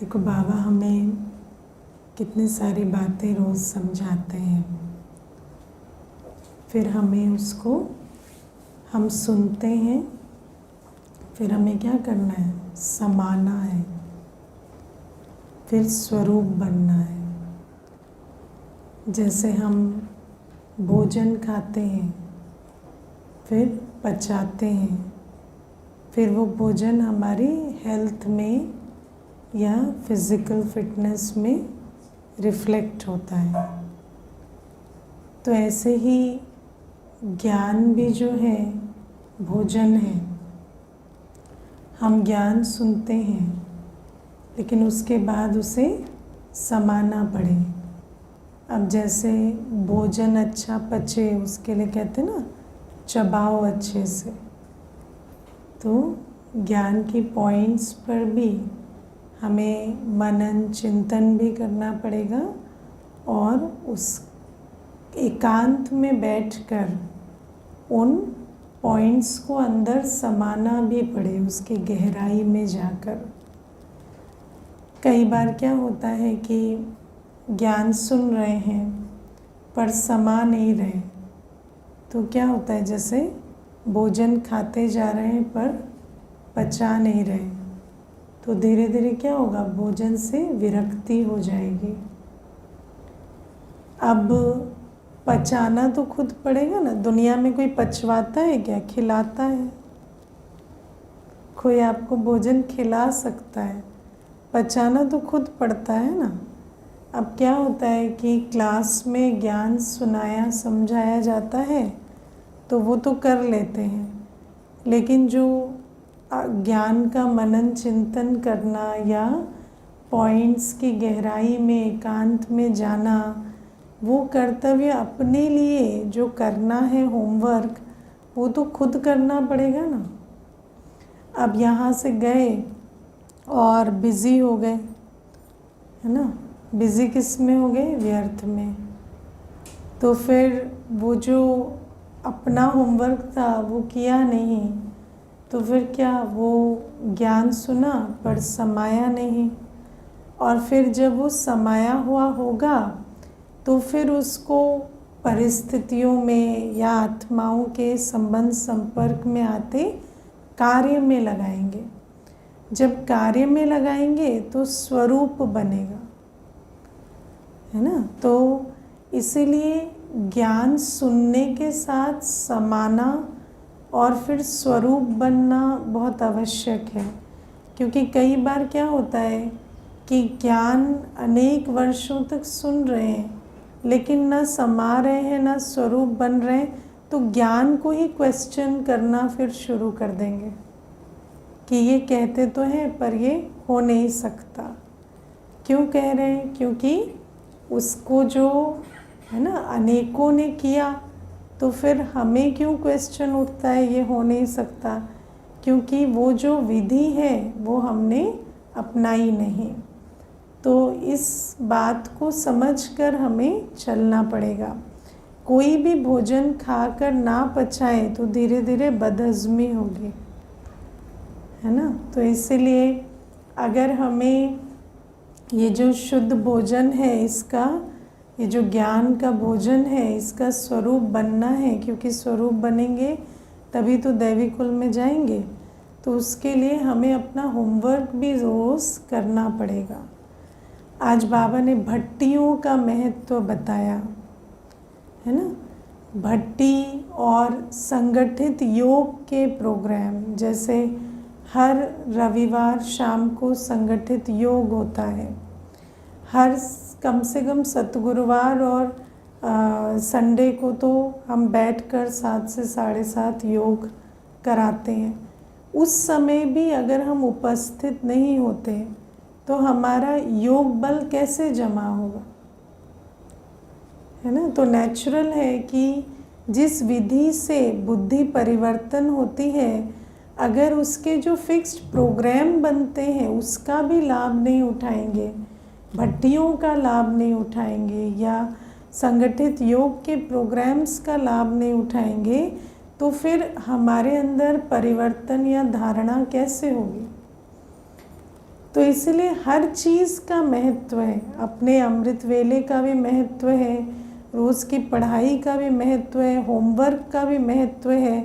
देखो बाबा हमें कितनी सारी बातें रोज़ समझाते हैं, फिर हमें उसको हम सुनते हैं, फिर हमें क्या करना है, समाना है, फिर स्वरूप बनना है। जैसे हम भोजन खाते हैं, फिर पचाते हैं, फिर वो भोजन हमारी हेल्थ में या फिज़िकल फिटनेस में रिफ्लेक्ट होता है। तो ऐसे ही ज्ञान भी जो है भोजन है। हम ज्ञान सुनते हैं, लेकिन उसके बाद उसे समाना पड़े। अब जैसे भोजन अच्छा पचे, उसके लिए कहते हैं ना, चबाओ अच्छे से। तो ज्ञान की पॉइंट्स पर भी हमें मनन चिंतन भी करना पड़ेगा और उस एकांत में बैठकर उन पॉइंट्स को अंदर समाना भी पड़े, उसकी गहराई में जाकर। कई बार क्या होता है कि ज्ञान सुन रहे हैं पर समा नहीं रहे, तो क्या होता है, जैसे भोजन खाते जा रहे हैं पर पचा नहीं रहे, तो धीरे धीरे क्या होगा, भोजन से विरक्ति हो जाएगी। अब पचाना तो खुद पड़ेगा ना। दुनिया में कोई पचवाता है क्या? खिलाता है। कोई आपको भोजन खिला सकता है, पचाना तो खुद पड़ता है ना। अब क्या होता है कि क्लास में ज्ञान सुनाया समझाया जाता है तो वो तो कर लेते हैं, लेकिन जो ज्ञान का मनन चिंतन करना या पॉइंट्स की गहराई में एकांत में जाना, वो कर्तव्य अपने लिए जो करना है, होमवर्क, वो तो खुद करना पड़ेगा ना। अब यहाँ से गए और बिज़ी हो गए, है ना। बिज़ी किस में हो गए? व्यर्थ में। तो फिर वो जो अपना होमवर्क था वो किया नहीं, तो फिर क्या, वो ज्ञान सुना पर समाया नहीं। और फिर जब वो समाया हुआ होगा तो फिर उसको परिस्थितियों में या आत्माओं के संबंध संपर्क में आते कार्य में लगाएंगे। जब कार्य में लगाएंगे तो स्वरूप बनेगा, है ना। तो इसीलिए ज्ञान सुनने के साथ समाना और फिर स्वरूप बनना बहुत आवश्यक है। क्योंकि कई बार क्या होता है कि ज्ञान अनेक वर्षों तक सुन रहे हैं, लेकिन न समा रहे हैं, न स्वरूप बन रहे हैं, तो ज्ञान को ही क्वेश्चन करना फिर शुरू कर देंगे कि ये कहते तो हैं पर ये हो नहीं सकता। क्यों कह रहे हैं? क्योंकि उसको जो है ना अनेकों ने किया, तो फिर हमें क्यों क्वेश्चन उठता है ये हो नहीं सकता? क्योंकि वो जो विधि है वो हमने अपनाई नहीं। तो इस बात को समझकर हमें चलना पड़ेगा। कोई भी भोजन खाकर ना पचाए तो धीरे धीरे बदहज़मी होगी, है ना। तो इसीलिए अगर हमें ये जो शुद्ध भोजन है, इसका ये जो ज्ञान का भोजन है, इसका स्वरूप बनना है, क्योंकि स्वरूप बनेंगे तभी तो दैवी कुल में जाएंगे। तो उसके लिए हमें अपना होमवर्क भी रोज़ करना पड़ेगा। आज बाबा ने भट्टियों का महत्व बताया, है ना। भट्टी और संगठित योग के प्रोग्राम, जैसे हर रविवार शाम को संगठित योग होता है। हर कम से कम सतगुरुवार और संडे को तो हम बैठकर 7 से 7:30 योग कराते हैं। उस समय भी अगर हम उपस्थित नहीं होते तो हमारा योग बल कैसे जमा होगा, है ना। तो नेचुरल है कि जिस विधि से बुद्धि परिवर्तन होती है, अगर उसके जो फिक्स्ड प्रोग्राम बनते हैं उसका भी लाभ नहीं उठाएंगे, भट्टियों का लाभ नहीं उठाएंगे या संगठित योग के प्रोग्राम्स का लाभ नहीं उठाएंगे, तो फिर हमारे अंदर परिवर्तन या धारणा कैसे होगी? तो इसलिए हर चीज़ का महत्व है, अपने अमृत वेले का भी महत्व है, रोज़ की पढ़ाई का भी महत्व है, होमवर्क का भी महत्व है,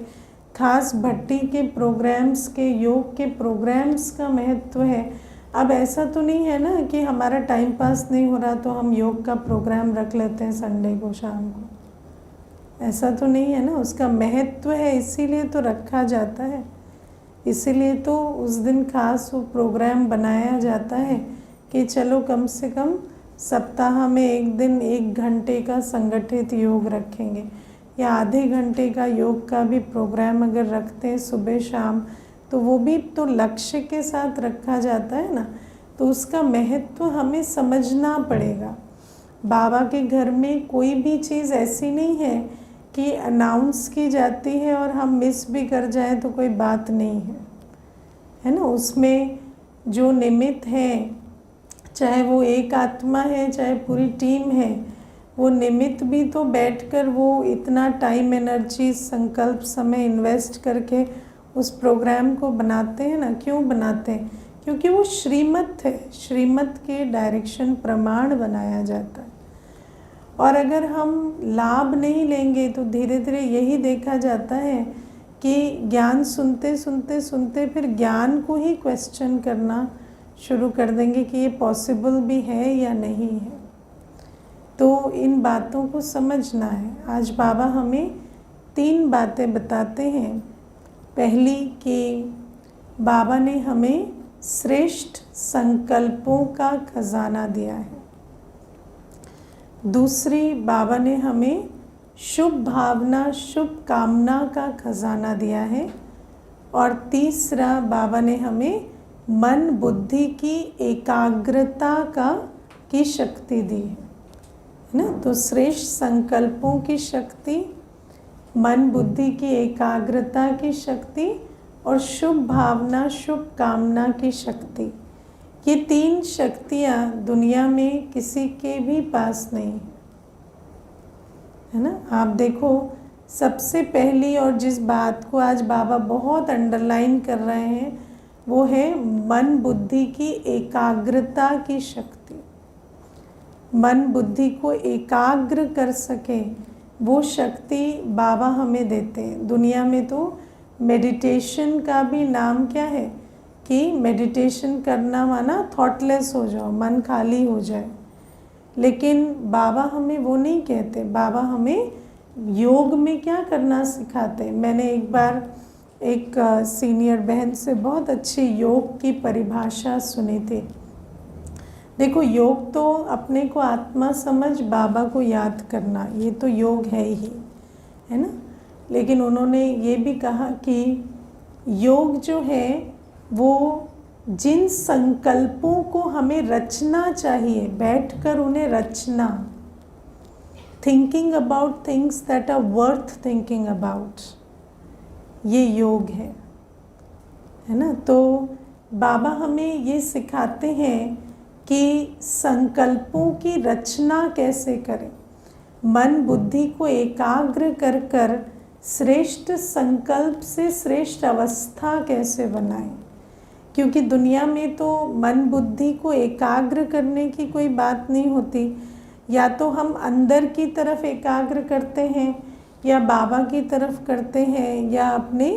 खास भट्टी के प्रोग्राम्स के, योग के प्रोग्राम्स का महत्व है। अब ऐसा तो नहीं है ना कि हमारा टाइम पास नहीं हो रहा तो हम योग का प्रोग्राम रख लेते हैं संडे को शाम को, ऐसा तो नहीं है ना। उसका महत्व है इसीलिए तो रखा जाता है, इसीलिए तो उस दिन खास वो प्रोग्राम बनाया जाता है कि चलो कम से कम सप्ताह में एक दिन 1 घंटे का संगठित योग रखेंगे, या आधे घंटे का योग का भी प्रोग्राम अगर रखते हैं सुबह शाम, तो वो भी तो लक्ष्य के साथ रखा जाता है ना। तो उसका महत्व हमें समझना पड़ेगा। बाबा के घर में कोई भी चीज़ ऐसी नहीं है कि अनाउंस की जाती है और हम मिस भी कर जाएं तो कोई बात नहीं है ना। उसमें जो निमित्त है, चाहे वो एक आत्मा है चाहे पूरी टीम है, वो निमित्त भी तो बैठकर वो इतना टाइम एनर्जी संकल्प समय इन्वेस्ट करके उस प्रोग्राम को बनाते हैं ना। क्यों बनाते हैं? क्योंकि वो श्रीमत है, श्रीमत के डायरेक्शन प्रमाण बनाया जाता है। और अगर हम लाभ नहीं लेंगे तो धीरे धीरे यही देखा जाता है कि ज्ञान सुनते सुनते सुनते फिर ज्ञान को ही क्वेश्चन करना शुरू कर देंगे कि ये पॉसिबल भी है या नहीं है। तो इन बातों को समझना है। आज बाबा हमें 3 बातें बताते हैं। पहली कि बाबा ने हमें श्रेष्ठ संकल्पों का खजाना दिया है। दूसरी, बाबा ने हमें शुभ भावना शुभ कामना का खजाना दिया है। और तीसरा, बाबा ने हमें मन बुद्धि की एकाग्रता की शक्ति दी है ना। तो श्रेष्ठ संकल्पों की शक्ति, मन बुद्धि की एकाग्रता की शक्ति और शुभ भावना शुभ कामना की शक्ति, ये 3 शक्तियाँ दुनिया में किसी के भी पास नहीं है ना। आप देखो, सबसे पहली और जिस बात को आज बाबा बहुत अंडरलाइन कर रहे हैं वो है मन बुद्धि की एकाग्रता की शक्ति। मन बुद्धि को एकाग्र कर सके वो शक्ति बाबा हमें देते हैं। दुनिया में तो मेडिटेशन का भी नाम क्या है कि मेडिटेशन करना माना थॉटलेस हो जाओ, मन खाली हो जाए। लेकिन बाबा हमें वो नहीं कहते। बाबा हमें योग में क्या करना सिखाते। मैंने एक बार एक सीनियर बहन से बहुत अच्छी योग की परिभाषा सुनी थी। देखो, योग तो अपने को आत्मा समझ बाबा को याद करना, ये तो योग ही है ना। लेकिन उन्होंने ये भी कहा कि योग जो है वो जिन संकल्पों को हमें रचना चाहिए, बैठकर उन्हें रचना, thinking about things that are worth thinking about, ये योग है ना। तो बाबा हमें ये सिखाते हैं कि संकल्पों की रचना कैसे करें, मन बुद्धि को एकाग्र कर कर श्रेष्ठ संकल्प से श्रेष्ठ अवस्था कैसे बनाएं। क्योंकि दुनिया में तो मन बुद्धि को एकाग्र करने की कोई बात नहीं होती। या तो हम अंदर की तरफ एकाग्र करते हैं, या बाबा की तरफ करते हैं, या अपने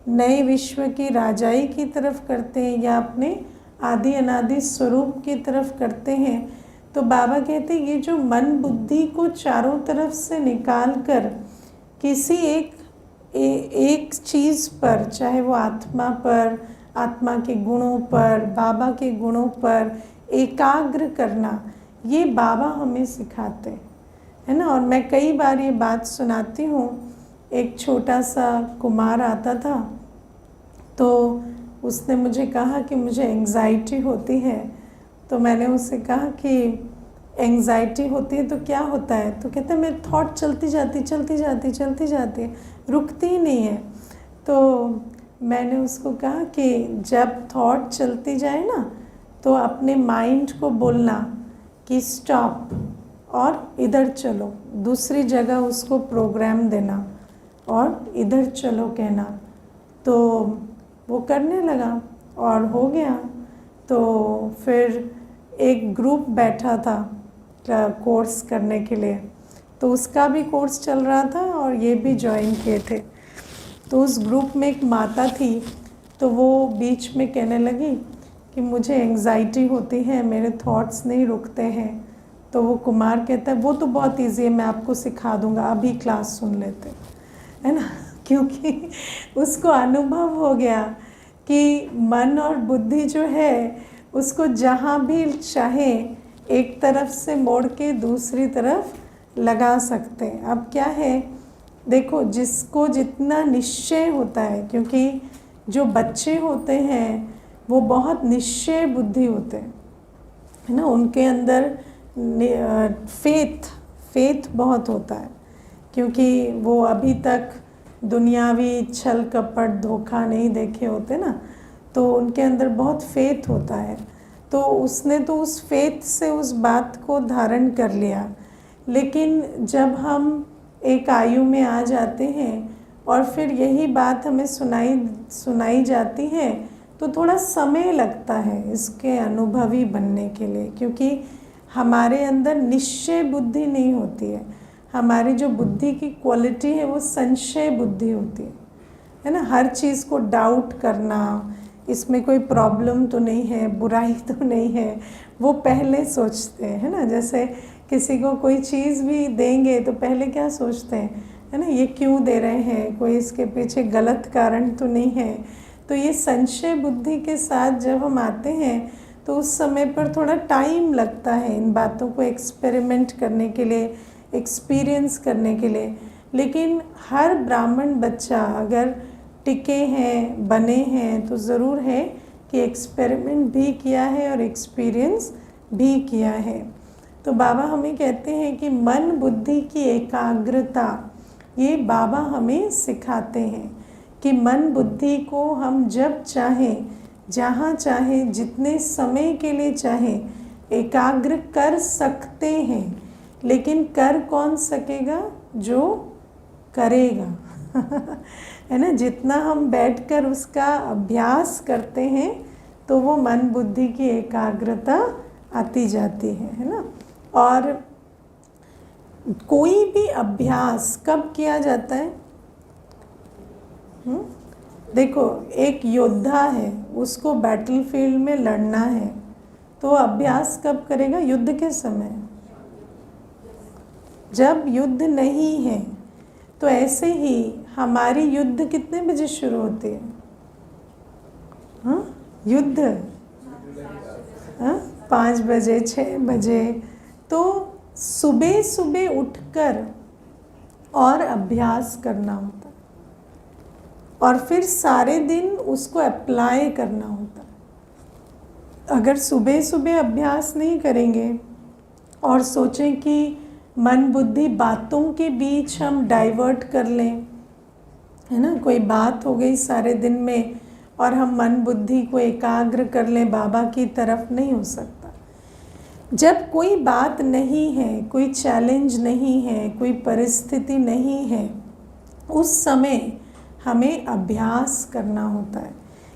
नए विश्व की राजाई की तरफ करते हैं, या अपने आदि अनादि स्वरूप की तरफ करते हैं। तो बाबा कहते हैं ये जो मन बुद्धि को चारों तरफ से निकाल कर किसी एक चीज़ पर, चाहे वो आत्मा पर, आत्मा के गुणों पर, बाबा के गुणों पर एकाग्र करना, ये बाबा हमें सिखाते है ना। और मैं कई बार ये बात सुनाती हूँ। एक छोटा सा कुमार आता था, तो उसने मुझे कहा कि मुझे एंग्जाइटी होती है। तो मैंने उससे कहा कि एंग्जाइटी होती है तो क्या होता है? तो कहते हैं मेरी थॉट चलती जाती रुकती ही नहीं है। तो मैंने उसको कहा कि जब थॉट चलती जाए ना तो अपने माइंड को बोलना कि स्टॉप और इधर चलो, दूसरी जगह उसको प्रोग्राम देना और इधर चलो कहना। तो वो करने लगा और हो गया। तो फिर एक ग्रुप बैठा था कोर्स करने के लिए, तो उसका भी कोर्स चल रहा था और ये भी ज्वाइन किए थे। तो उस ग्रुप में एक माता थी, तो वो बीच में कहने लगी कि मुझे एंग्जाइटी होती है, मेरे थॉट्स नहीं रुकते हैं। तो वो कुमार कहता है वो तो बहुत इजी है, मैं आपको सिखा दूंगा, अभी क्लास सुन लेते, है ना। क्योंकि उसको अनुभव हो गया कि मन और बुद्धि जो है उसको जहाँ भी चाहे एक तरफ से मोड़ के दूसरी तरफ लगा सकते हैं। अब क्या है, देखो जिसको जितना निश्चय होता है, क्योंकि जो बच्चे होते हैं वो बहुत निश्चय बुद्धि होते हैं, है ना, उनके अंदर फेथ बहुत होता है, क्योंकि वो अभी तक दुनियावी छल कपट धोखा नहीं देखे होते ना, तो उनके अंदर बहुत फेथ होता है। तो उसने तो उस फेथ से उस बात को धारण कर लिया। लेकिन जब हम एक आयु में आ जाते हैं और फिर यही बात हमें सुनाई जाती है, तो थोड़ा समय लगता है इसके अनुभवी बनने के लिए, क्योंकि हमारे अंदर निश्चय बुद्धि नहीं होती है। हमारी जो बुद्धि की क्वालिटी है वो संशय बुद्धि होती है ना। हर चीज़ को डाउट करना, इसमें कोई प्रॉब्लम तो नहीं है, बुराई तो नहीं है, वो पहले सोचते हैं, है ना। जैसे किसी को कोई चीज़ भी देंगे तो पहले क्या सोचते हैं, है ना, ये क्यों दे रहे हैं, कोई इसके पीछे गलत कारण तो नहीं है। तो ये संशय बुद्धि के साथ जब हम आते हैं तो उस समय पर थोड़ा टाइम लगता है इन बातों को एक्सपेरिमेंट करने के लिए, एक्सपीरियंस करने के लिए। लेकिन हर ब्राह्मण बच्चा अगर टिके हैं, बने हैं, तो ज़रूर है कि एक्सपेरिमेंट भी किया है और एक्सपीरियंस भी किया है। तो बाबा हमें कहते हैं कि मन बुद्धि की एकाग्रता, ये बाबा हमें सिखाते हैं कि मन बुद्धि को हम जब चाहें, जहाँ चाहें, जितने समय के लिए चाहें एकाग्र कर सकते हैं। लेकिन कर कौन सकेगा, जो करेगा है ना। जितना हम बैठकर उसका अभ्यास करते हैं तो वो मन बुद्धि की एकाग्रता आती जाती है ना। और कोई भी अभ्यास कब किया जाता है, देखो एक योद्धा है, उसको बैटलफील्ड में लड़ना है, तो अभ्यास कब करेगा, युद्ध के समय, जब युद्ध नहीं है। तो ऐसे ही हमारी युद्ध कितने बजे शुरू होती है, युद्ध 5 बजे 6 बजे। तो सुबह सुबह उठकर और अभ्यास करना होता है, और फिर सारे दिन उसको अप्लाई करना होता है। अगर सुबह सुबह अभ्यास नहीं करेंगे और सोचें कि मन बुद्धि बातों के बीच हम डाइवर्ट कर लें, है ना, कोई बात हो गई सारे दिन में और हम मन बुद्धि को एकाग्र कर लें बाबा की तरफ, नहीं हो सकता। जब कोई बात नहीं है, कोई चैलेंज नहीं है, कोई परिस्थिति नहीं है, उस समय हमें अभ्यास करना होता है।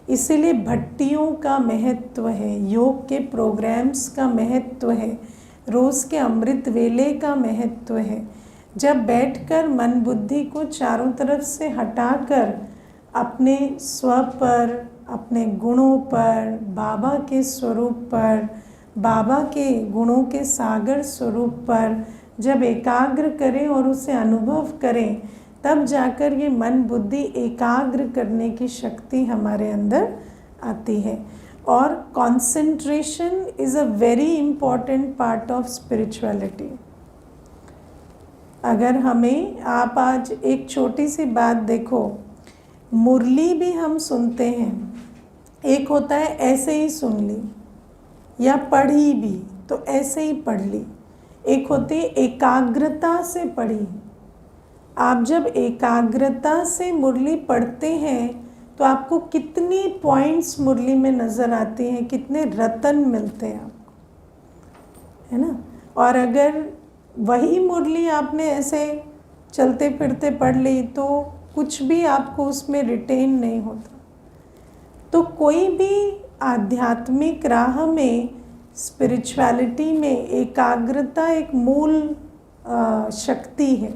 इसीलिए भट्टियों का महत्व है, योग के प्रोग्राम्स का महत्व है, रोज़ के अमृत वेले का महत्व है। जब बैठकर मन बुद्धि को चारों तरफ से हटाकर अपने स्व पर, अपने गुणों पर, बाबा के स्वरूप पर, बाबा के गुणों के सागर स्वरूप पर जब एकाग्र करें और उसे अनुभव करें, तब जाकर ये मन बुद्धि एकाग्र करने की शक्ति हमारे अंदर आती है। और concentration is a very important part of spirituality. अगर हमें, आप आज एक छोटी सी बात देखो, मुरली भी हम सुनते हैं, एक होता है ऐसे ही सुन ली, या पढ़ी भी तो ऐसे ही पढ़ ली, एक होती है एकाग्रता से पढ़ी। आप जब एकाग्रता से मुरली पढ़ते हैं तो आपको कितनी पॉइंट्स मुरली में नज़र आती हैं, कितने रतन मिलते हैं आपको, है ना। और अगर वही मुरली आपने ऐसे चलते फिरते पढ़ ली तो कुछ भी आपको उसमें रिटेन नहीं होता। तो कोई भी आध्यात्मिक राह में, स्पिरिचुअलिटी में एकाग्रता एक मूल शक्ति है।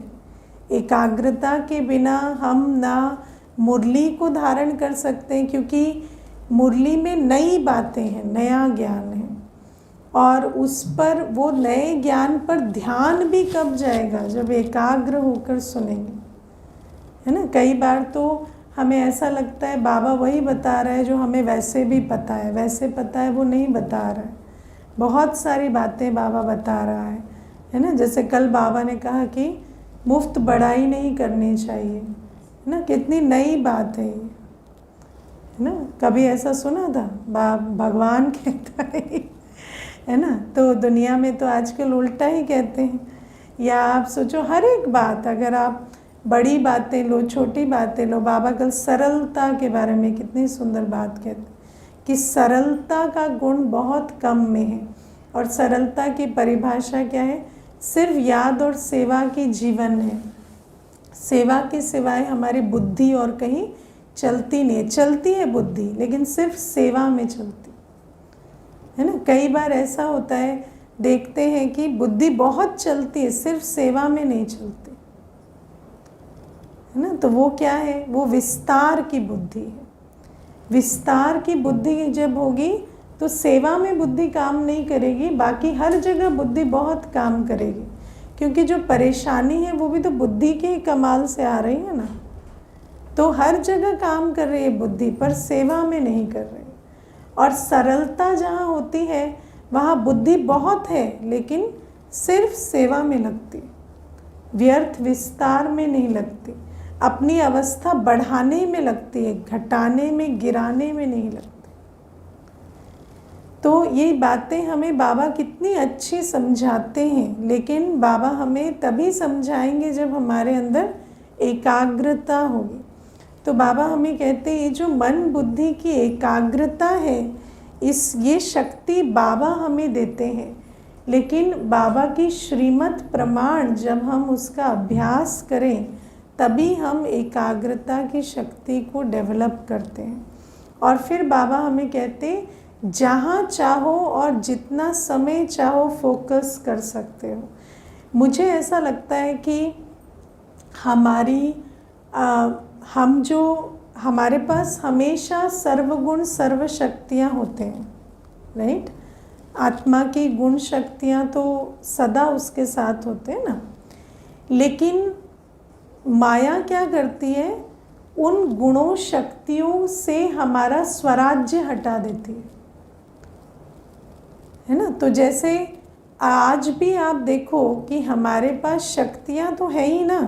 एकाग्रता के बिना हम ना मुरली को धारण कर सकते हैं, क्योंकि मुरली में नई बातें हैं, नया ज्ञान है, और उस पर, वो नए ज्ञान पर ध्यान भी कब जाएगा, जब एकाग्र होकर सुनेंगे, है ना। कई बार तो हमें ऐसा लगता है बाबा वही बता रहा है जो हमें वैसे भी पता है, वैसे पता है, वो नहीं बता रहा है। बहुत सारी बातें बाबा बता रहा है ना। जैसे कल बाबा ने कहा कि मुफ्त बड़ाई नहीं करनी चाहिए, है ना। कितनी नई बात है ये, है ना। कभी ऐसा सुना था? भगवान कहता है ना। तो दुनिया में तो आजकल उल्टा ही कहते हैं। या आप सोचो, हर एक बात, अगर आप बड़ी बातें लो, छोटी बातें लो, बाबा कल सरलता के बारे में कितनी सुंदर बात कहते हैं कि सरलता का गुण बहुत कम में है। और सरलता की परिभाषा क्या है? सिर्फ याद और सेवा की जीवन है। सेवा के सिवाय हमारी बुद्धि और कहीं चलती नहीं है। चलती है बुद्धि, लेकिन सिर्फ सेवा में चलती है ना। कई बार ऐसा होता है, देखते हैं कि बुद्धि बहुत चलती है, सिर्फ सेवा में नहीं चलती, है ना। तो वो क्या है? वो विस्तार की बुद्धि है। विस्तार की बुद्धि जब होगी तो सेवा में बुद्धि काम नहीं करेगी, बाकी हर जगह बुद्धि बहुत काम करेगी, क्योंकि जो परेशानी है वो भी तो बुद्धि के कमाल से आ रही है ना। तो हर जगह काम कर रही है बुद्धि, पर सेवा में नहीं कर रही। और सरलता जहाँ होती है वहाँ बुद्धि बहुत है, लेकिन सिर्फ सेवा में लगती, व्यर्थ विस्तार में नहीं लगती, अपनी अवस्था बढ़ाने में लगती है, घटाने में, गिराने में नहीं लगती। तो ये बातें हमें बाबा कितनी अच्छी समझाते हैं, लेकिन बाबा हमें तभी समझाएंगे जब हमारे अंदर एकाग्रता होगी। तो बाबा हमें कहते हैं ये जो मन बुद्धि की एकाग्रता है, ये शक्ति बाबा हमें देते हैं, लेकिन बाबा की श्रीमत प्रमाण जब हम उसका अभ्यास करें तभी हम एकाग्रता की शक्ति को डेवलप करते हैं। और फिर बाबा हमें कहते हैं जहाँ चाहो और जितना समय चाहो फोकस कर सकते हो। मुझे ऐसा लगता है कि हमारे पास हमेशा सर्वगुण सर्व शक्तियाँ होते हैं, राइट। आत्मा की गुण शक्तियाँ तो सदा उसके साथ होते हैं ना। लेकिन माया क्या करती है? उन गुणों शक्तियों से हमारा स्वराज्य हटा देती है ना। तो जैसे आज भी आप देखो कि हमारे पास शक्तियाँ तो है ही ना,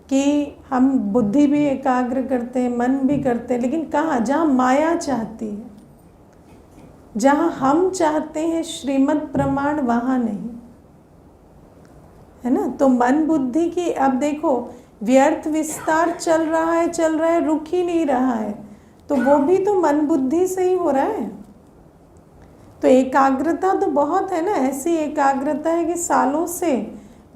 कि हम बुद्धि भी एकाग्र करते हैं, मन भी करते हैं, लेकिन कहाँ? जहाँ माया चाहती है, जहाँ हम चाहते हैं श्रीमत प्रमाण, वहाँ नहीं, है ना। तो मन बुद्धि की, अब देखो व्यर्थ विस्तार चल रहा है, रुक ही नहीं रहा है, तो वो भी तो मन बुद्धि से ही हो रहा है। तो एकाग्रता तो बहुत है ना। ऐसी एकाग्रता है कि सालों से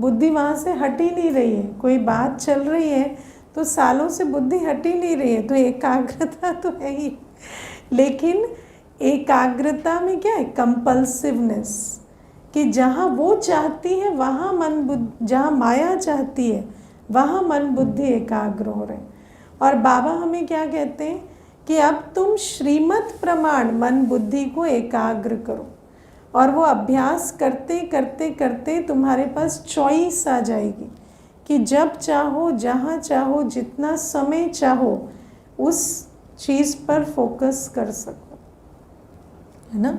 बुद्धि वहाँ से हट ही नहीं रही है। कोई बात चल रही है तो सालों से बुद्धि हट ही नहीं रही है, तो एकाग्रता तो है ही। लेकिन एकाग्रता में क्या है? कंपल्सिवनेस, कि जहाँ वो चाहती है वहाँ मन बुद्धि, जहाँ माया चाहती है वहाँ मन बुद्धि एकाग्र हो रहे हैं। और बाबा हमें क्या कहते हैं कि अब तुम श्रीमत प्रमाण मन बुद्धि को एकाग्र करो, और वो अभ्यास करते करते करते तुम्हारे पास चॉइस आ जाएगी कि जब चाहो, जहाँ चाहो, जितना समय चाहो उस चीज़ पर फोकस कर सको, है ना।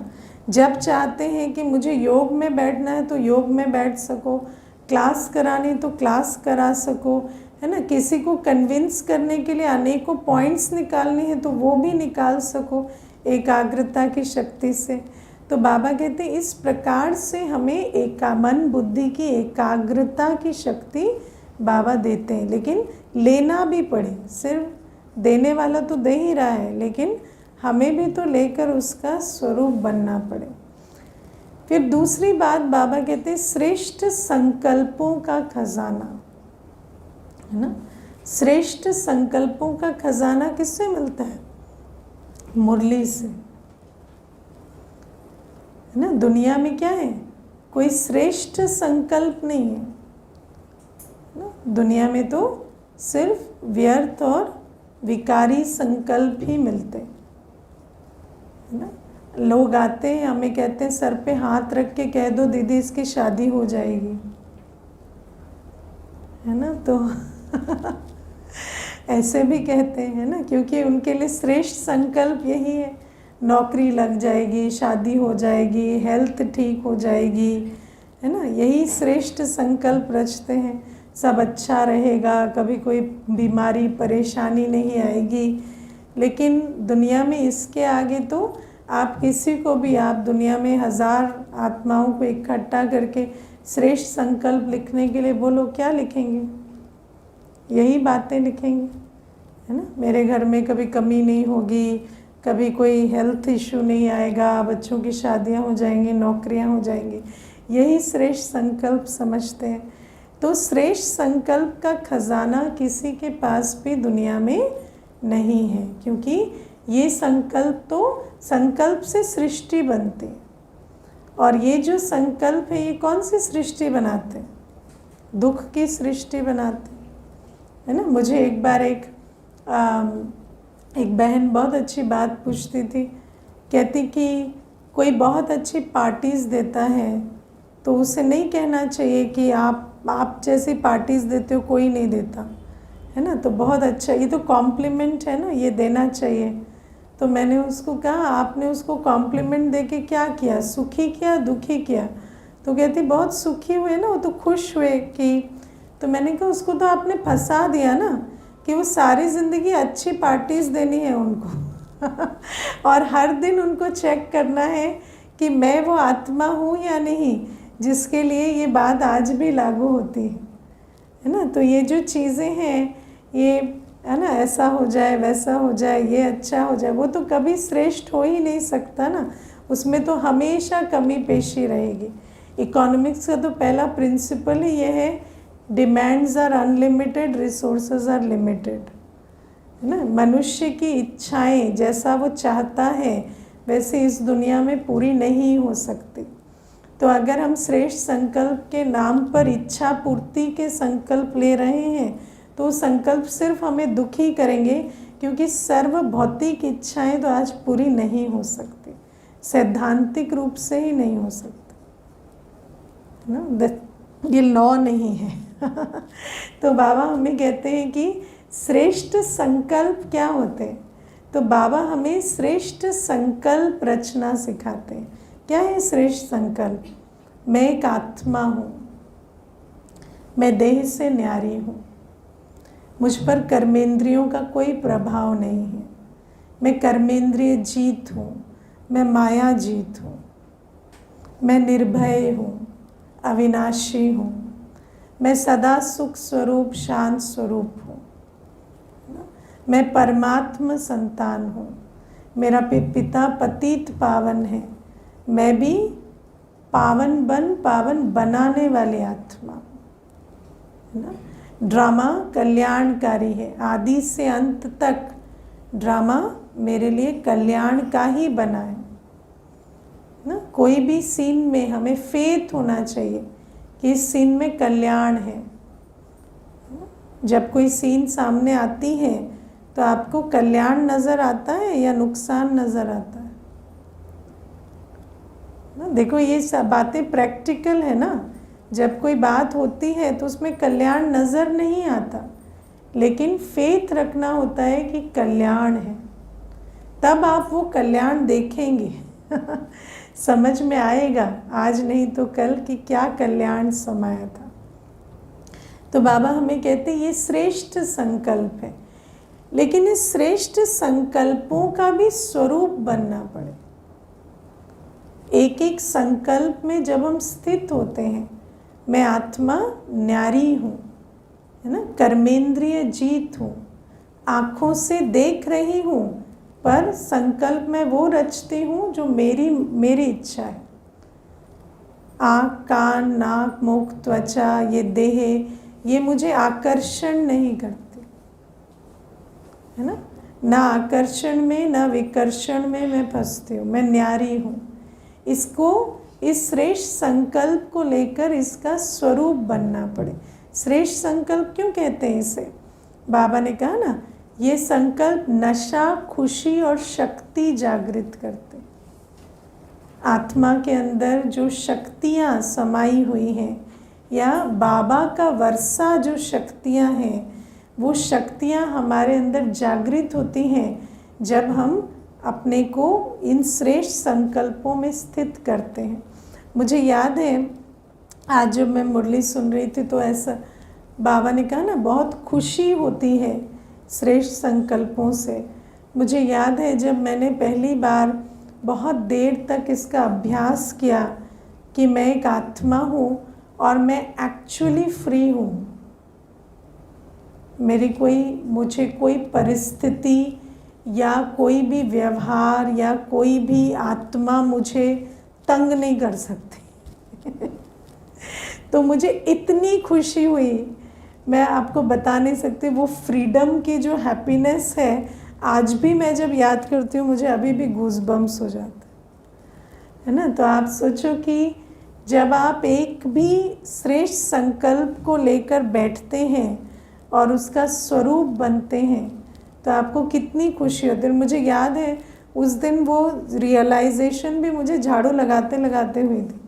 जब चाहते हैं कि मुझे योग में बैठना है तो योग में बैठ सको, क्लास करानी तो क्लास करा सको, है ना। किसी को कन्विंस करने के लिए अनेकों पॉइंट्स निकालने हैं तो वो भी निकाल सको एकाग्रता की शक्ति से। तो बाबा कहते हैं इस प्रकार से हमें मन बुद्धि की एकाग्रता की शक्ति बाबा देते हैं, लेकिन लेना भी पड़े। सिर्फ देने वाला तो दे ही रहा है, लेकिन हमें भी तो लेकर उसका स्वरूप बनना पड़े। फिर दूसरी बात बाबा कहते हैं श्रेष्ठ संकल्पों का खजाना, है ना। श्रेष्ठ संकल्पों का खजाना किससे मिलता है? मुरली से, है ना। दुनिया में क्या है, कोई श्रेष्ठ संकल्प नहीं है ना। दुनिया में तो सिर्फ व्यर्थ और विकारी संकल्प ही मिलते है ना। लोग आते हैं, हमें कहते हैं सर पे हाथ रख के कह दो दीदी इसकी शादी हो जाएगी, है ना। तो ऐसे भी कहते हैं ना, क्योंकि उनके लिए श्रेष्ठ संकल्प यही है, नौकरी लग जाएगी, शादी हो जाएगी, हेल्थ ठीक हो जाएगी, है ना। यही श्रेष्ठ संकल्प रचते हैं, सब अच्छा रहेगा, कभी कोई बीमारी परेशानी नहीं आएगी। लेकिन दुनिया में इसके आगे तो आप किसी को भी, आप दुनिया में 1000 आत्माओं को इकट्ठा करके श्रेष्ठ संकल्प लिखने के लिए बोलो, क्या लिखेंगे? यही बातें लिखेंगे, है ना। मेरे घर में कभी कमी नहीं होगी, कभी कोई हेल्थ इशू नहीं आएगा, बच्चों की शादियां हो जाएंगी, नौकरियां हो जाएंगी, यही श्रेष्ठ संकल्प समझते हैं। तो श्रेष्ठ संकल्प का खजाना किसी के पास भी दुनिया में नहीं है, क्योंकि ये संकल्प तो संकल्प से सृष्टि बनती है। और ये जो संकल्प है, ये कौन सी सृष्टि बनाते हैं? दुख की सृष्टि बनाते हैं, है ना। मुझे एक बार एक बहन बहुत अच्छी बात पूछती थी, कहती कि कोई बहुत अच्छी पार्टीज़ देता है तो उसे नहीं कहना चाहिए कि आप जैसी पार्टीज़ देते हो कोई नहीं देता, है ना। तो बहुत अच्छा, ये तो कॉम्प्लीमेंट है ना, ये देना चाहिए। तो मैंने उसको कहा आपने उसको कॉम्प्लीमेंट दे के क्या किया, सुखी किया दुखी किया? तो कहती बहुत सुखी हुए ना, वो तो खुश हुए कि। तो मैंने कहा उसको तो आपने फंसा दिया ना, कि वो सारी ज़िंदगी अच्छी पार्टीज़ देनी है उनको और हर दिन उनको चेक करना है कि मैं वो आत्मा हूँ या नहीं, जिसके लिए ये बात आज भी लागू होती है ना। तो ये जो चीज़ें हैं, ये है ना, ऐसा हो जाए वैसा हो जाए, ये अच्छा हो जाए, वो तो कभी श्रेष्ठ हो ही नहीं सकता ना, उसमें तो हमेशा कमी पेशी रहेगी। इकोनॉमिक्स का तो पहला प्रिंसिपल ही ये है, demands are unlimited, resources are limited, है ना। मनुष्य की इच्छाएं जैसा वो चाहता है वैसे इस दुनिया में पूरी नहीं हो सकती। तो अगर हम श्रेष्ठ संकल्प के नाम पर इच्छा पूर्ति के संकल्प ले रहे हैं, तो संकल्प सिर्फ हमें दुखी करेंगे, क्योंकि सर्व भौतिक इच्छाएं तो आज पूरी नहीं हो सकती, सैद्धांतिक रूप से ही नहीं हो सकती ना, ये लॉ नहीं है तो बाबा हमें कहते हैं कि श्रेष्ठ संकल्प क्या होते हैं। तो बाबा हमें श्रेष्ठ संकल्प रचना सिखाते हैं। क्या है श्रेष्ठ संकल्प? मैं एक आत्मा हूँ, मैं देह से न्यारी हूँ, मुझ पर कर्मेंद्रियों का कोई प्रभाव नहीं है, मैं कर्मेंद्रिय जीत हूँ, मैं माया जीत हूँ, मैं निर्भय हूँ, अविनाशी हूँ, मैं सदा सुख स्वरूप शांत स्वरूप हूँ, मैं परमात्मा संतान हूँ, मेरा पिता पतित पावन है, मैं भी पावन बनाने वाली आत्मा है ना। ड्रामा कल्याणकारी है, आदि से अंत तक ड्रामा मेरे लिए कल्याण का ही बना है ना। कोई भी सीन में हमें फेथ होना चाहिए कि इस सीन में कल्याण है। जब कोई सीन सामने आती है तो आपको कल्याण नज़र आता है या नुकसान नज़र आता है ना। देखो ये सब बातें प्रैक्टिकल है ना। जब कोई बात होती है तो उसमें कल्याण नज़र नहीं आता, लेकिन फेथ रखना होता है कि कल्याण है, तब आप वो कल्याण देखेंगे समझ में आएगा आज नहीं तो कल कि क्या कल्याण समाया था। तो बाबा हमें कहते हैं ये श्रेष्ठ संकल्प है, लेकिन इस श्रेष्ठ संकल्पों का भी स्वरूप बनना पड़े। एक एक संकल्प में जब हम स्थित होते हैं, मैं आत्मा न्यारी हूँ, है ना, कर्मेंद्रिय जीत हूँ, आँखों से देख रही हूँ, पर संकल्प मैं वो रचती हूँ जो मेरी इच्छा है। आँख कान नाक मुख त्वचा ये देह, ये मुझे आकर्षण नहीं करती, है ना आकर्षण में ना विकर्षण में मैं फंसती हूँ, मैं न्यारी हूँ। इसको इस श्रेष्ठ संकल्प को लेकर इसका स्वरूप बनना पड़े। श्रेष्ठ संकल्प क्यों कहते हैं इसे? बाबा ने कहा ना, ये संकल्प नशा, खुशी और शक्ति जागृत करते। आत्मा के अंदर जो शक्तियाँ समाई हुई हैं या बाबा का वर्षा जो शक्तियाँ हैं, वो शक्तियाँ हमारे अंदर जागृत होती हैं जब हम अपने को इन श्रेष्ठ संकल्पों में स्थित करते हैं। मुझे याद है आज जब मैं मुरली सुन रही थी तो ऐसा बाबा ने कहा ना, बहुत खुशी होती है श्रेष्ठ संकल्पों से। मुझे याद है जब मैंने पहली बार बहुत देर तक इसका अभ्यास किया कि मैं एक आत्मा हूँ और मैं एक्चुअली फ्री हूँ। मुझे कोई परिस्थिति या कोई भी व्यवहार या कोई भी आत्मा मुझे तंग नहीं कर सकती। तो मुझे इतनी खुशी हुई, मैं आपको बता नहीं सकती। वो फ्रीडम की जो हैप्पीनेस है, आज भी मैं जब याद करती हूँ मुझे अभी भी गूज़बम्स हो जाता है ना। तो आप सोचो कि जब आप एक भी श्रेष्ठ संकल्प को लेकर बैठते हैं और उसका स्वरूप बनते हैं तो आपको कितनी खुशी होती है। मुझे याद है उस दिन वो रियलाइजेशन भी मुझे झाड़ू लगाते लगाते हुई थी।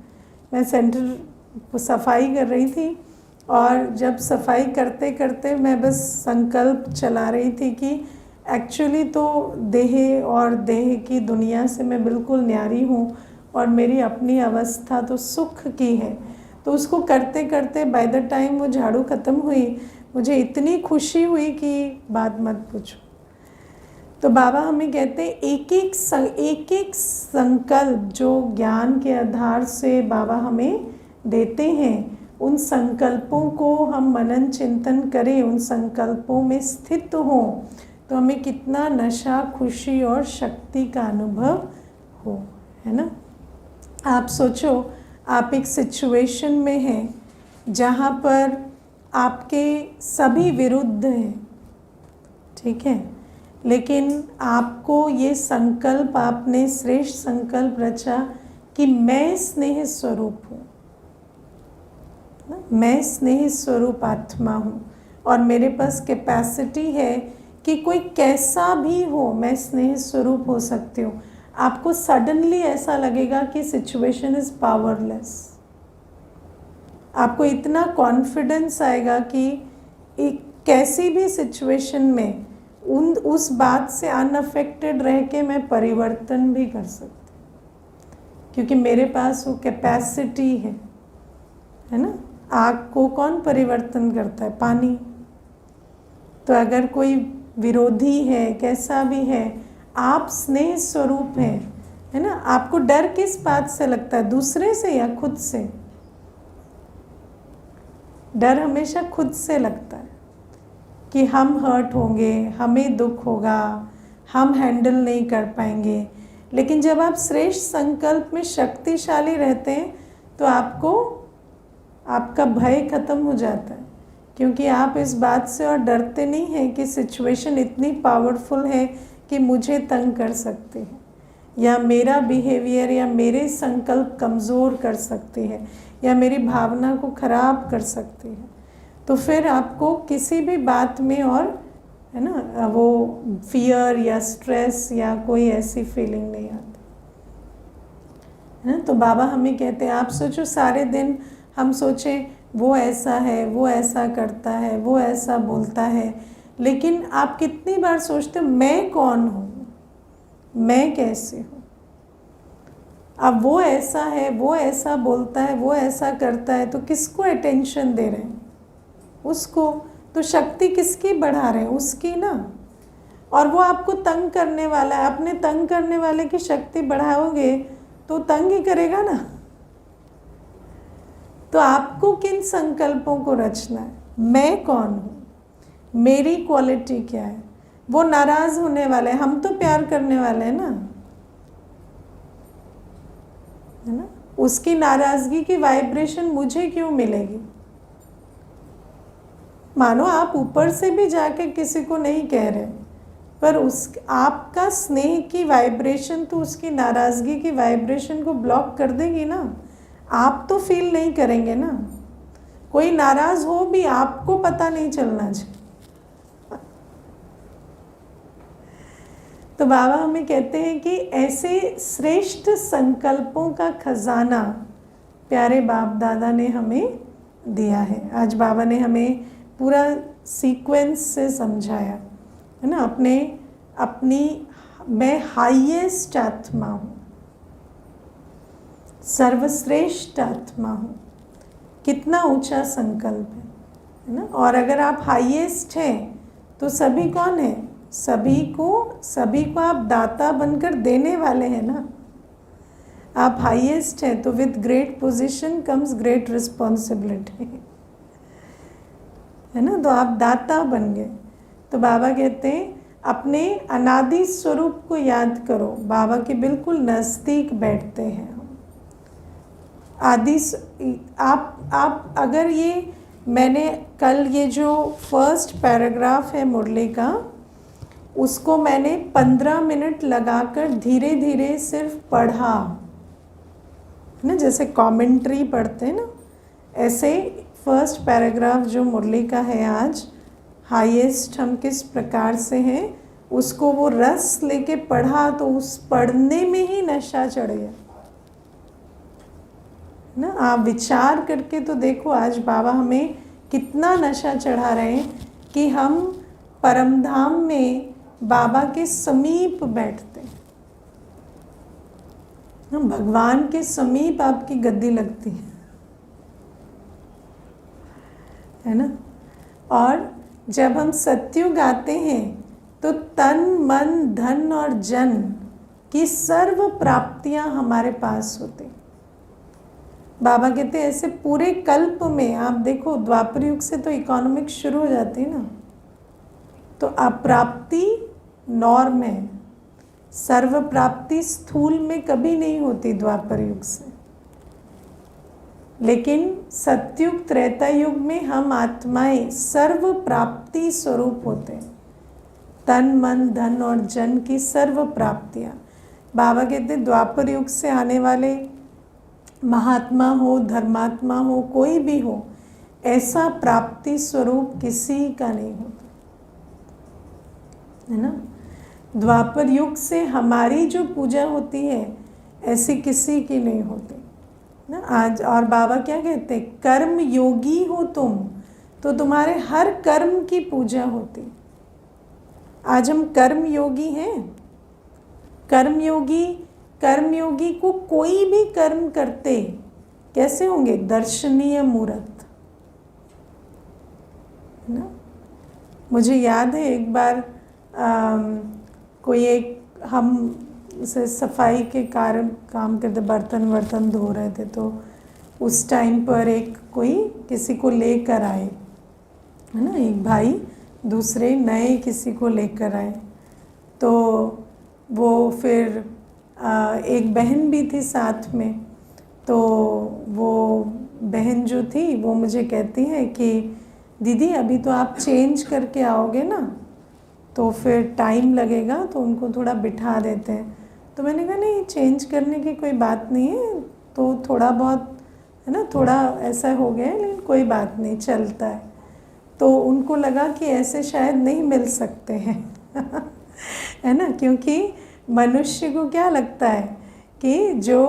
मैं सेंटर सफाई कर रही थी और जब सफाई करते करते मैं बस संकल्प चला रही थी कि एक्चुअली तो देह और देह की दुनिया से मैं बिल्कुल न्यारी हूँ और मेरी अपनी अवस्था तो सुख की है। तो उसको करते करते बाय द टाइम वो झाड़ू ख़त्म हुई, मुझे इतनी खुशी हुई कि बात मत पूछो। तो बाबा हमें कहते हैं एक एक संकल्प जो ज्ञान के आधार से बाबा हमें देते हैं, उन संकल्पों को हम मनन चिंतन करें, उन संकल्पों में स्थित हों तो हमें कितना नशा, खुशी और शक्ति का अनुभव हो, है ना। आप सोचो, आप एक सिचुएशन में हैं जहाँ पर आपके सभी विरुद्ध हैं, ठीक है, लेकिन आपको ये संकल्प, आपने श्रेष्ठ संकल्प रचा कि मैं स्नेह स्वरूप हूँ, मैं स्नेह स्वरूप आत्मा हूँ और मेरे पास कैपेसिटी है कि कोई कैसा भी हो मैं स्नेह स्वरूप हो सकती हूँ। आपको सडनली ऐसा लगेगा कि सिचुएशन इज़ पावरलेस। आपको इतना कॉन्फिडेंस आएगा कि एक कैसी भी सिचुएशन में उस बात से अनअफेक्टेड रह के मैं परिवर्तन भी कर सकती, क्योंकि मेरे पास वो कैपेसिटी है ना। आग को कौन परिवर्तन करता है? पानी। तो अगर कोई विरोधी है, कैसा भी है, आप स्नेह स्वरूप हैं, है ना। आपको डर किस बात से लगता है? दूसरे से या खुद से? डर हमेशा खुद से लगता है कि हम हर्ट होंगे, हमें दुख होगा, हम हैंडल नहीं कर पाएंगे। लेकिन जब आप श्रेष्ठ संकल्प में शक्तिशाली रहते हैं तो आपका भय खत्म हो जाता है, क्योंकि आप इस बात से और डरते नहीं हैं कि सिचुएशन इतनी पावरफुल है कि मुझे तंग कर सकती है या मेरा बिहेवियर या मेरे संकल्प कमज़ोर कर सकती है या मेरी भावना को ख़राब कर सकती है। तो फिर आपको किसी भी बात में और, है ना, वो फियर या स्ट्रेस या कोई ऐसी फीलिंग नहीं आती, है ना। तो बाबा हमें कहते हैं, आप सोचो सारे दिन हम सोचें वो ऐसा है, वो ऐसा करता है, वो ऐसा बोलता है, लेकिन आप कितनी बार सोचते हो मैं कौन हूँ, मैं कैसे हूँ। अब वो ऐसा है, वो ऐसा बोलता है, वो ऐसा करता है, तो किसको अटेंशन दे रहे हैं? उसको। तो शक्ति किसकी बढ़ा रहे हैं? उसकी ना। और वो आपको तंग करने वाला है, अपने तंग करने वाले की शक्ति बढ़ाओगे तो तंग ही करेगा ना। तो आपको किन संकल्पों को रचना है? मैं कौन हूँ, मेरी क्वालिटी क्या है। वो नाराज़ होने वाला है, हम तो प्यार करने वाले हैं ना, है ना। उसकी नाराज़गी की वाइब्रेशन मुझे क्यों मिलेगी? मानो आप ऊपर से भी जाके किसी को नहीं कह रहे, पर उस आपका स्नेह की वाइब्रेशन तो उसकी नाराज़गी की वाइब्रेशन को ब्लॉक कर देगी ना। आप तो फील नहीं करेंगे ना। कोई नाराज़ हो भी आपको पता नहीं चलना चाहिए। तो बाबा हमें कहते हैं कि ऐसे श्रेष्ठ संकल्पों का खजाना प्यारे बाप दादा ने हमें दिया है। आज बाबा ने हमें पूरा सीक्वेंस से समझाया है ना। अपनी मैं हाईएस्ट आत्मा हूँ, सर्वश्रेष्ठ आत्मा हूँ। कितना ऊंचा संकल्प है ना। और अगर आप हाईएस्ट हैं तो सभी कौन है? सभी को आप दाता बनकर देने वाले हैं ना। आप हाईएस्ट हैं तो with great position comes great responsibility, है ना। तो आप दाता बन गए। तो बाबा कहते हैं अपने अनादि स्वरूप को याद करो। बाबा के बिल्कुल नज़दीक बैठते हैं हम। आप अगर ये मैंने कल ये जो फर्स्ट पैराग्राफ है मुरली का, उसको मैंने 15 मिनट लगाकर धीरे धीरे सिर्फ पढ़ा ना, जैसे कमेंट्री पढ़ते हैं ना, ऐसे फर्स्ट पैराग्राफ जो मुरली का है आज, हाईएस्ट हम किस प्रकार से हैं, उसको वो रस लेके पढ़ा तो उस पढ़ने में ही नशा चढ़ गया ना। आप विचार करके तो देखो आज बाबा हमें कितना नशा चढ़ा रहे हैं कि हम परमधाम में बाबा के समीप बैठते हैं। भगवान के समीप आपकी गद्दी लगती है ना। और जब हम सत्युग आते हैं तो तन मन धन और जन की सर्व प्राप्तियां हमारे पास होती। बाबा कहते हैं ऐसे पूरे कल्प में आप देखो, द्वापर युग से तो इकोनॉमिक्स शुरू हो जाती है ना, तो अप्राप्ति नॉर्म है। सर्व प्राप्ति स्थूल में कभी नहीं होती द्वापर युग से, लेकिन सतयुग त्रेता युग में हम आत्माएं सर्व प्राप्ति स्वरूप होते हैं। तन मन धन और जन की सर्व प्राप्तियां। बाबा कहते हैं द्वापर युग से आने वाले महात्मा हो, धर्मात्मा हो, कोई भी हो, ऐसा प्राप्ति स्वरूप किसी का नहीं होता, है ना। द्वापर युग से हमारी जो पूजा होती है ऐसी किसी की नहीं होती ना। आज और बाबा क्या कहते हैं, कर्म योगी हो तुम तो तुम्हारे हर कर्म की पूजा होती। आज हम कर्म योगी हैं। कर्मयोगी को कोई भी कर्म करते कैसे होंगे? दर्शनीय मूर्त ना। मुझे याद है एक बार कोई एक हम से सफाई के कारण काम करते, बर्तन धो रहे थे, तो उस टाइम पर एक कोई किसी को लेकर आए, है ना, एक भाई दूसरे नए किसी को लेकर आए। तो वो फिर एक बहन भी थी साथ में। तो वो बहन जो थी वो मुझे कहती है कि दीदी अभी तो आप चेंज करके आओगे ना, तो फिर टाइम लगेगा, तो उनको थोड़ा बिठा देते हैं। तो मैंने कहा नहीं, चेंज करने की कोई बात नहीं है, तो थोड़ा बहुत है ना, थोड़ा ऐसा हो गया है, लेकिन कोई बात नहीं, चलता है। तो उनको लगा कि ऐसे शायद नहीं मिल सकते हैं है ना, क्योंकि मनुष्य को क्या लगता है कि जो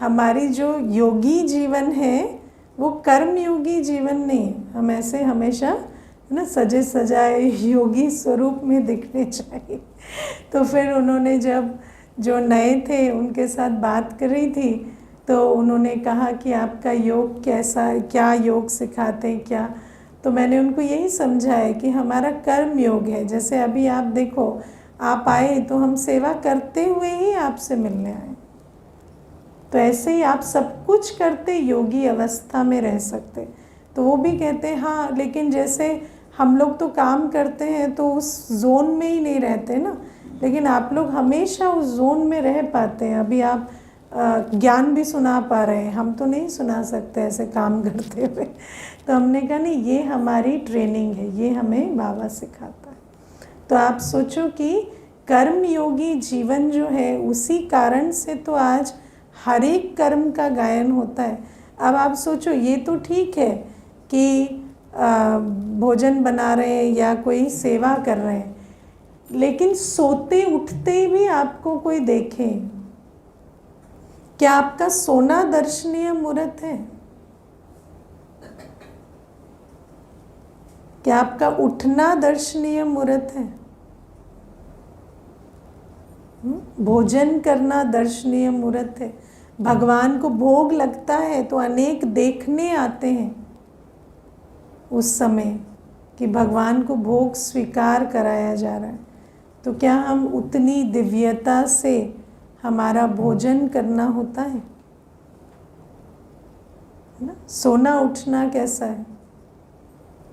हमारी जो योगी जीवन है वो कर्म योगी जीवन नहीं है। हम ऐसे हमेशा है ना सजे सजाए योगी स्वरूप में दिखने चाहिए। तो फिर उन्होंने जब जो नए थे उनके साथ बात कर रही थी, तो उन्होंने कहा कि आपका योग कैसा है, क्या योग सिखाते हैं क्या। तो मैंने उनको यही समझाया कि हमारा कर्म योग है। जैसे अभी आप देखो, आप आए तो हम सेवा करते हुए ही आपसे मिलने आए, तो ऐसे ही आप सब कुछ करते योगी अवस्था में रह सकते। तो वो भी कहते हैं हाँ, लेकिन जैसे हम लोग तो काम करते हैं तो उस जोन में ही नहीं रहते ना, लेकिन आप लोग हमेशा उस जोन में रह पाते हैं। अभी आप ज्ञान भी सुना पा रहे हैं, हम तो नहीं सुना सकते ऐसे काम करते हुए। तो हमने कहा नहीं, ये हमारी ट्रेनिंग है, ये हमें बाबा सिखाता है। तो आप सोचो कि कर्म योगी जीवन जो है, उसी कारण से तो आज हर एक कर्म का गायन होता है। अब आप सोचो, ये तो ठीक है कि भोजन बना रहे हैं या कोई सेवा कर रहे हैं, लेकिन सोते उठते भी आपको कोई देखे, क्या आपका सोना दर्शनीय मूर्त है? क्या आपका उठना दर्शनीय मूर्त है? भोजन करना दर्शनीय मूर्त है। भगवान को भोग लगता है तो अनेक देखने आते हैं उस समय कि भगवान को भोग स्वीकार कराया जा रहा है। तो क्या हम उतनी दिव्यता से हमारा भोजन करना होता है ना? सोना उठना कैसा है?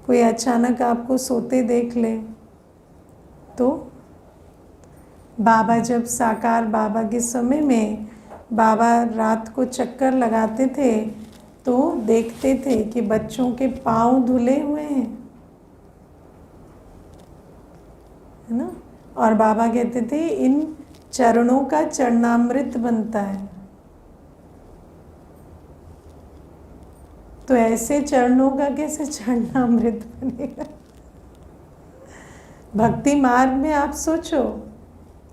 कोई अचानक आपको सोते देख ले तो बाबा, जब साकार बाबा के समय में बाबा रात को चक्कर लगाते थे तो देखते थे कि बच्चों के पाँव धुले हुए हैं, है ना? और बाबा कहते थे इन चरणों का चरणामृत बनता है। तो ऐसे चरणों का कैसे चरणामृत बनेगा? भक्ति मार्ग में आप सोचो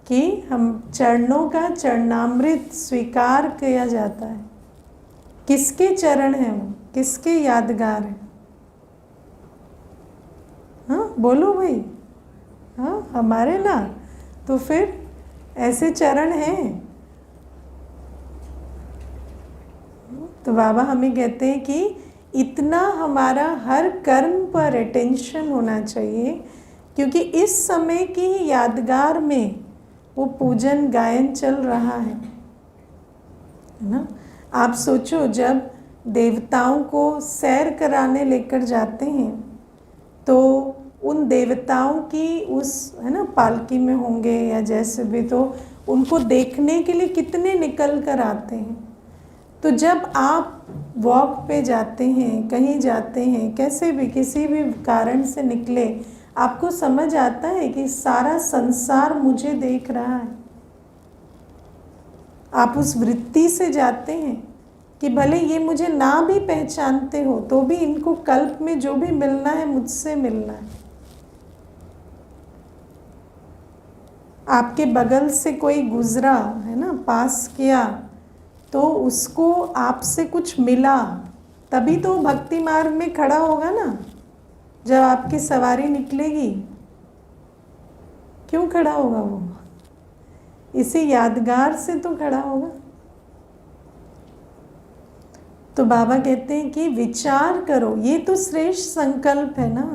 कि हम चरणों का चरणामृत स्वीकार किया जाता है। किसके चरण हैं वो? किसके यादगार हैं? हाँ बोलो भाई। हाँ हमारे ना। तो फिर ऐसे चरण हैं। तो बाबा हमें कहते हैं कि इतना हमारा हर कर्म पर अटेंशन होना चाहिए, क्योंकि इस समय की यादगार में वो पूजन गायन चल रहा है ना? आप सोचो, जब देवताओं को सैर कराने लेकर जाते हैं तो उन देवताओं की उस, है ना, पालकी में होंगे या जैसे भी, तो उनको देखने के लिए कितने निकल कर आते हैं। तो जब आप वॉक पे जाते हैं, कहीं जाते हैं, कैसे भी किसी भी कारण से निकले, आपको समझ आता है कि सारा संसार मुझे देख रहा है। आप उस वृत्ति से जाते हैं कि भले ये मुझे ना भी पहचानते हो तो भी इनको कल्प में जो भी मिलना है मुझसे मिलना है। आपके बगल से कोई गुजरा, है ना, पास किया, तो उसको आपसे कुछ मिला, तभी तो भक्ति मार्ग में खड़ा होगा ना। जब आपकी सवारी निकलेगी, क्यों खड़ा होगा वो? इसी यादगार से तो खड़ा होगा। तो बाबा कहते हैं कि विचार करो, ये तो श्रेष्ठ संकल्प है ना,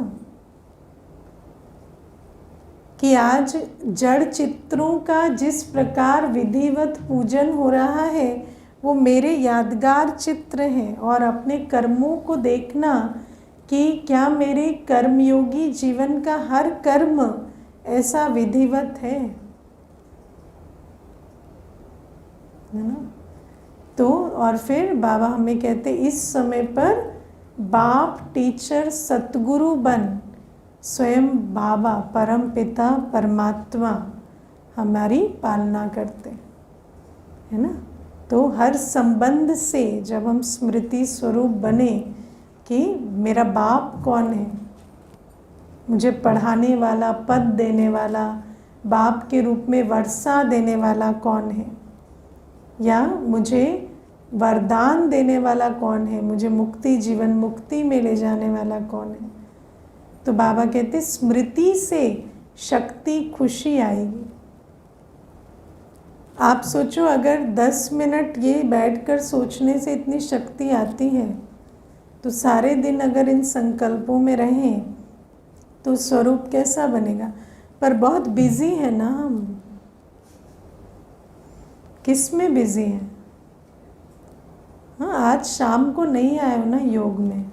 कि आज जड़ चित्रों का जिस प्रकार विधिवत पूजन हो रहा है वो मेरे यादगार चित्र हैं। और अपने कर्मों को देखना कि क्या मेरे कर्मयोगी जीवन का हर कर्म ऐसा विधिवत है ना? तो और फिर बाबा हमें कहते इस समय पर बाप, टीचर, सतगुरु बन स्वयं बाबा, परम पिता, परमात्मा हमारी पालना करते है ना। तो हर संबंध से जब हम स्मृति स्वरूप बने कि मेरा बाप कौन है, मुझे पढ़ाने वाला, पद देने वाला, बाप के रूप में वर्षा देने वाला कौन है, या मुझे वरदान देने वाला कौन है, मुझे मुक्ति, जीवन मुक्ति में ले जाने वाला कौन है। तो बाबा कहते स्मृति से शक्ति, खुशी आएगी। आप सोचो, अगर 10 मिनट ये बैठकर सोचने से इतनी शक्ति आती है, तो सारे दिन अगर इन संकल्पों में रहें तो स्वरूप कैसा बनेगा। पर बहुत बिजी है ना हम। किस में बिजी हैं? हाँ, आज शाम को नहीं आए हो ना योग में,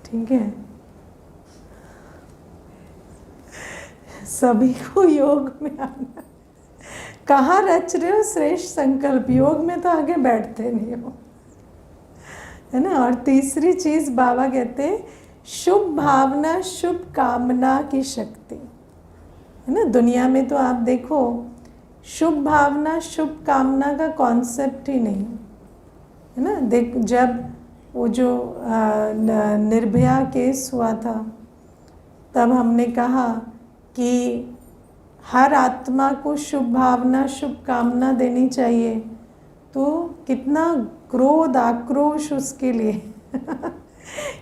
ठीक है? सभी को योग में आना। कहाँ रच रहे हो श्रेष्ठ संकल्प? योग में तो आगे बैठते नहीं हो, है ना। और तीसरी चीज़ बाबा कहते हैं शुभ भावना, शुभ कामना की शक्ति, है ना। दुनिया में तो आप देखो शुभ भावना, शुभ कामना का कॉन्सेप्ट ही नहीं है ना। देख, जब वो जो निर्भया केस हुआ था, तब हमने कहा कि हर आत्मा को शुभ भावना, शुभ कामना देनी चाहिए। तो कितना क्रोध, आक्रोश उसके लिए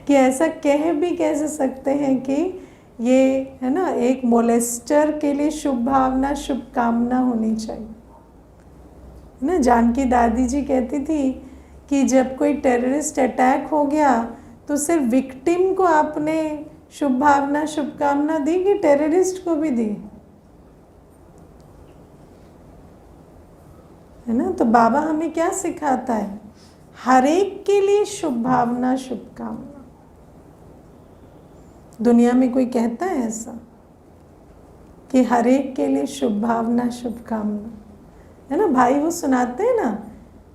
कि ऐसा कह भी कैसे सकते हैं कि ये, है ना, एक मोलेस्टर के लिए शुभ भावना, शुभ कामना होनी चाहिए, है ना। जानकी दादी जी कहती थी कि जब कोई टेररिस्ट अटैक हो गया तो सिर्फ विक्टिम को आपने शुभ भावना, शुभ कामना दी कि टेररिस्ट को भी दी, है ना। तो बाबा हमें क्या सिखाता है? हर एक के लिए शुभ भावना, शुभ कामना। दुनिया में कोई कहता है ऐसा कि हर एक के लिए शुभ भावना, शुभ कामना, है ना। भाई वो सुनाते हैं ना,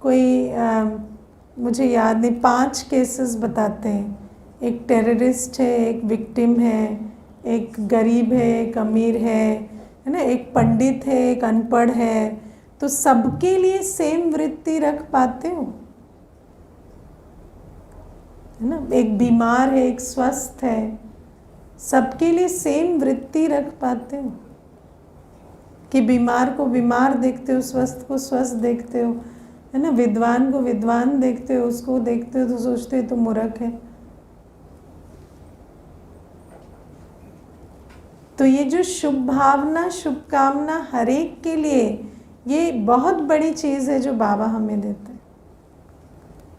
कोई मुझे याद नहीं, 5 केसेस बताते हैं। एक टेररिस्ट है, एक विक्टिम है, एक गरीब है, एक अमीर है ना, एक पंडित है, एक अनपढ़ है। तो सबके लिए सेम वृत्ति रख पाते हो, है ना। एक बीमार है, एक स्वस्थ है, सबके लिए सेम वृत्ति रख पाते हो कि बीमार को बीमार देखते हो, स्वस्थ को स्वस्थ देखते हो, है ना। विद्वान को विद्वान देखते हो, उसको देखते हो तो सोचते हो तो मूर्ख है। तो ये जो शुभ भावना, शुभ कामना हर एक के लिए, ये बहुत बड़ी चीज़ है जो बाबा हमें देते हैं,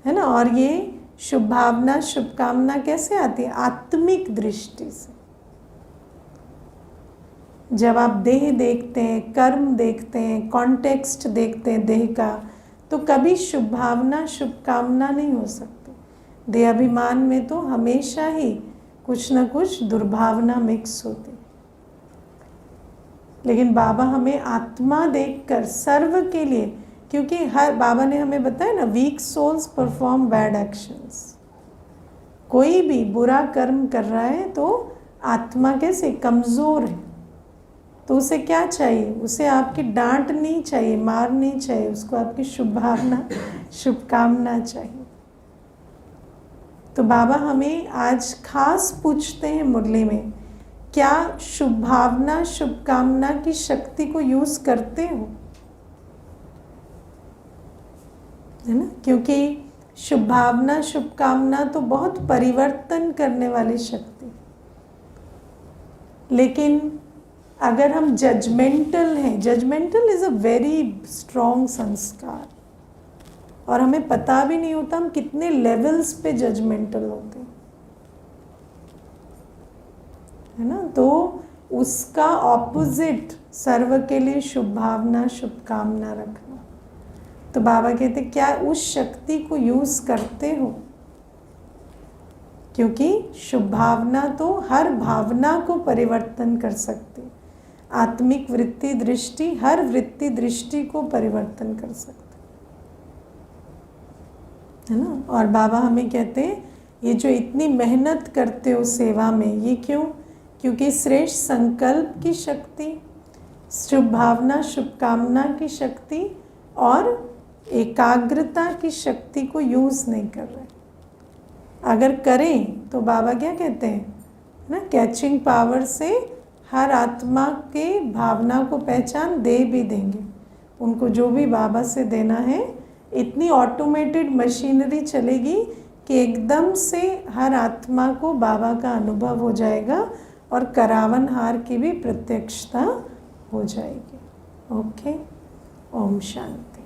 है ना। और ये शुभ भावना, शुभ कामना कैसे आती है? आत्मिक दृष्टि से। जब आप देह देखते हैं, कर्म देखते हैं, कॉन्टेक्स्ट देखते हैं देह का, तो कभी शुभ भावना, शुभ कामना नहीं हो सकती। देहाभिमान में तो हमेशा ही कुछ न कुछ दुर्भावना मिक्स होती। लेकिन बाबा हमें आत्मा देखकर सर्व के लिए, क्योंकि हर, बाबा ने हमें बताया ना, weak souls perform bad actions. कोई भी बुरा कर्म कर रहा है तो आत्मा कैसे कमज़ोर है, तो उसे क्या चाहिए? उसे आपकी डांट नहीं चाहिए, मार नहीं चाहिए, उसको आपकी शुभ भावना, शुभ कामना चाहिए। तो बाबा हमें आज खास पूछते हैं मुरली में, क्या शुभ भावना, शुभ कामना की शक्ति को यूज़ करते हो, है ना। क्योंकि शुभ भावना, शुभ कामना तो बहुत परिवर्तन करने वाली शक्ति, लेकिन अगर हम जजमेंटल हैं, judgmental is a very strong sanskar, और हमें पता भी नहीं होता हम कितने लेवल्स पे जजमेंटल होते हैं, है ना। तो उसका ऑपोजिट सर्व के लिए शुभ भावना, शुभ कामना रखना। तो बाबा कहते क्या उस शक्ति को यूज़ करते हो? क्योंकि शुभ भावना तो हर भावना को परिवर्तन कर सकती, आत्मिक वृत्ति दृष्टि हर वृत्ति दृष्टि को परिवर्तन कर सकती, है ना। और बाबा हमें कहते हैं ये जो इतनी मेहनत करते हो सेवा में, ये क्यों? क्योंकि श्रेष्ठ संकल्प की शक्ति, शुभ भावना, शुभ कामना की शक्ति और एकाग्रता की शक्ति को यूज़ नहीं कर रहे। अगर करें तो बाबा क्या कहते हैं ना, कैचिंग पावर से हर आत्मा के भावना को पहचान दे भी देंगे। उनको जो भी बाबा से देना है, इतनी ऑटोमेटेड मशीनरी चलेगी कि एकदम से हर आत्मा को बाबा का अनुभव हो जाएगा और करावन हार की भी प्रत्यक्षता हो जाएगी। ओके, ओम शांति।